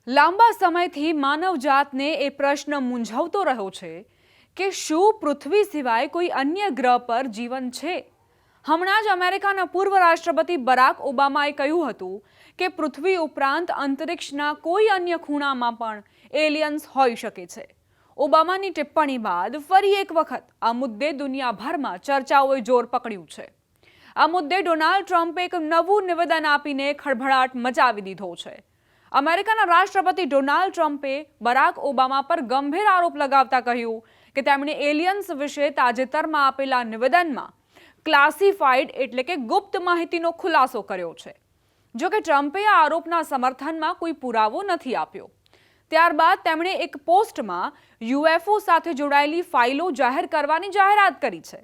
લાંબા સમયથી માનવજાતને એ પ્રશ્ન મૂંઝવતો રહ્યો છે કે શું પૃથ્વી સિવાય કોઈ અન્ય ગ્રહ પર જીવન છે? હમણાં જ અમેરિકાના પૂર્વ રાષ્ટ્રપતિ બરાક ઓબામાએ કહ્યું હતું કે પૃથ્વી ઉપરાંત અંતરિક્ષના કોઈ અન્ય ખૂણામાં પણ એલિયન્સ હોઈ શકે છે. ઓબામાની ટિપ્પણી બાદ ફરી એક વખત આ મુદ્દે દુનિયાભરમાં ચર્ચાઓએ જોર પકડ્યું છે. આ મુદ્દે ડોનાલ્ડ ટ્રમ્પે એક નવું નિવેદન આપીને ખળભળાટ મચાવી દીધો છે. અમેરિકાના રાષ્ટ્રપતિ ડોનાલ્ડ ટ્રમ્પે બરાક ઓબામા પર ગંભીર આરોપ લગાવતા કહ્યું કે તેમણે એલિયન્સ વિશે તાજેતરમાં આપેલા નિવેદનમાં ક્લાસિફાઈડ એટલે કે ગુપ્ત માહિતીનો ખુલાસો કર્યો છે. જો કે ટ્રમ્પે આ આરોપના સમર્થનમાં કોઈ પુરાવો નથી આપ્યો. ત્યારબાદ તેમણે એક પોસ્ટમાં યુએફઓ સાથે જોડાયેલી ફાઇલો જાહેર કરવાની જાહેરાત કરી છે.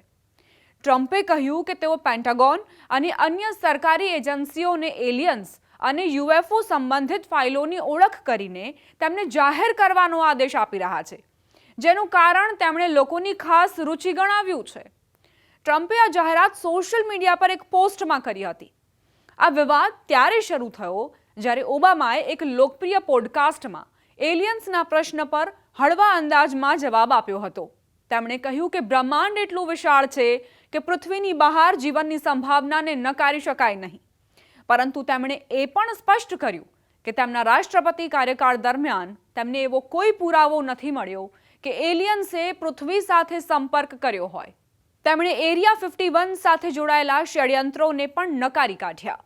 ટ્રમ્પે કહ્યું કે તેઓ પેન્ટાગોન અને અન્ય સરકારી એજન્સીઓને એલિયન્સ અને યુએફઓ સંબંધિત ફાઇલોની ઓળખ કરીને તેમને જાહેર કરવાનો આદેશ આપી રહ્યા છે, જેનું કારણ તેમણે લોકોની ખાસ રુચિ ગણાવ્યું છે. ટ્રમ્પે આ જાહેરાત સોશિયલ મીડિયા પર એક પોસ્ટમાં કરી હતી. આ વિવાદ ત્યારે શરૂ થયો જ્યારે ઓબામાએ એક લોકપ્રિય પોડકાસ્ટમાં એલિયન્સના પ્રશ્ન પર હળવા અંદાજમાં જવાબ આપ્યો હતો. તેમણે કહ્યું કે બ્રહ્માંડ એટલું વિશાળ છે કે પૃથ્વીની બહાર જીવનની સંભાવનાને નકારી શકાય નહીં. પરંતુ તેમણે એ પણ સ્પષ્ટ કર્યું કે તેમના રાષ્ટ્રપતિ કાર્યકાળ દરમિયાન તેમને એવો કોઈ પુરાવો નથી મળ્યો કે એલિયન્સે પૃથ્વી સાથે સંપર્ક કર્યો હોય. તેમણે એરિયા 51 સાથે જોડાયેલા ષડયંત્રોને પણ નકારી કાઢ્યા.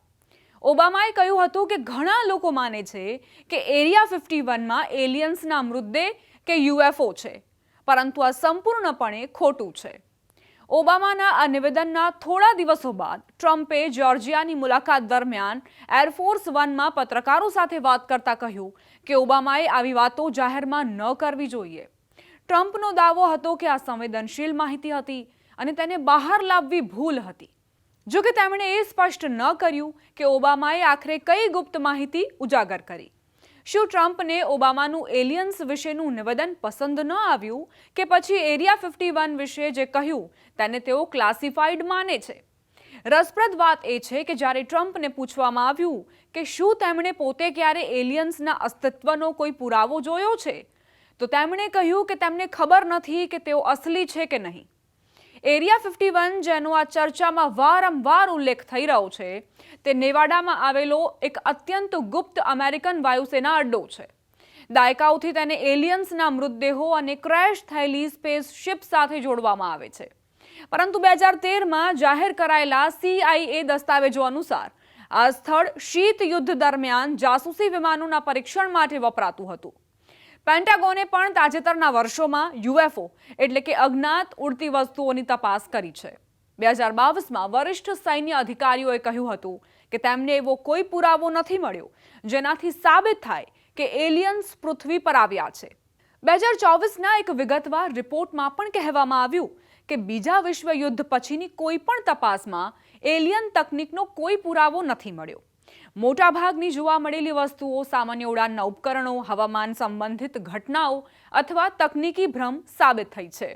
ઓબામાએ કહ્યું હતું કે ઘણા લોકો માને છે કે એરિયા 51માં એલિયન્સના મૃતદેહ કે યુએફઓ છે, પરંતુ આ સંપૂર્ણપણે ખોટું છે. ઓબામાના આ નિવેદનના થોડા દિવસો બાદ ટ્રમ્પે જોર્જિયાની મુલાકાત દરમિયાન એરફોર્સ વનમાં પત્રકારો સાથે વાત કરતા કહ્યું કે ઓબામાએ આવી વાતો જાહેરમાં ન કરવી જોઈએ. ટ્રમ્પનો દાવો હતો કે આ સંવેદનશીલ માહિતી હતી અને તેને બહાર લાવવી ભૂલ હતી. જો કે તેમણે એ સ્પષ્ટ ન કર્યું કે ઓબામાએ આખરે કઈ ગુપ્ત માહિતી ઉજાગર કરી. શું ટ્રમ્પને ઓબામાનું એલિયન્સ વિશેનું નિવેદન પસંદ ન આવ્યું કે પછી એરિયા 51 વિશે જે કહ્યું તેને તેઓ ક્લાસિફાઈડ માને છે? રસપ્રદ વાત એ છે કે જ્યારે ટ્રમ્પને પૂછવામાં આવ્યું કે શું તેમણે પોતે ક્યારે એલિયન્સના અસ્તિત્વનો કોઈ પુરાવો જોયો છે, તો તેમણે કહ્યું કે તેમને ખબર નથી કે તેઓ અસલી છે કે નહીં. એરિયા 51, જેનો આ ચર્ચામાં વારંવાર ઉલ્લેખ થઈ રહ્યો છે, તે નેવાડામાં આવેલો એક અત્યંત ગુપ્ત અમેરિકન વાયુસેના અડ્ડો છે. દાયકાઓથી તેને એલિયન્સના મૃતદેહો અને ક્રેશ થયેલી સ્પેસશિપ સાથે જોડવામાં આવે છે. પરંતુ 2013માં જાહેર કરાયેલા CIA દસ્તાવેજો અનુસાર આ સ્થળ શીત યુદ્ધ દરમિયાન જાસૂસી વિમાનોના પરીક્ષણ માટે વપરાતું હતું. પેન્ટાગોને પણ તાજેતરના વર્ષોમાં યુએફઓ એટલે કે અજ્ઞાત ઉડતી વસ્તુઓની તપાસ કરી છે. 2022માં વરિષ્ઠ સૈન્ય અધિકારીઓએ કહ્યું હતું કે તેમને એવો કોઈ પુરાવો નથી મળ્યો જેનાથી સાબિત થાય કે એલિયન્સ પૃથ્વી પર આવ્યા છે. 2024ના એક વિગતવાર રિપોર્ટમાં પણ કહેવામાં આવ્યું કે બીજા વિશ્વયુદ્ધ પછીની કોઈ પણ તપાસમાં એલિયન તકનીકનો કોઈ પુરાવો નથી મળ્યો. મોટાભાગની જોવા મળેલી વસ્તુઓ સામાન્ય ઉડાનના ઉપકરણો, હવામાન સંબંધિત ઘટનાઓ અથવા તકનીકી ભ્રમ સાબિત થઈ છે.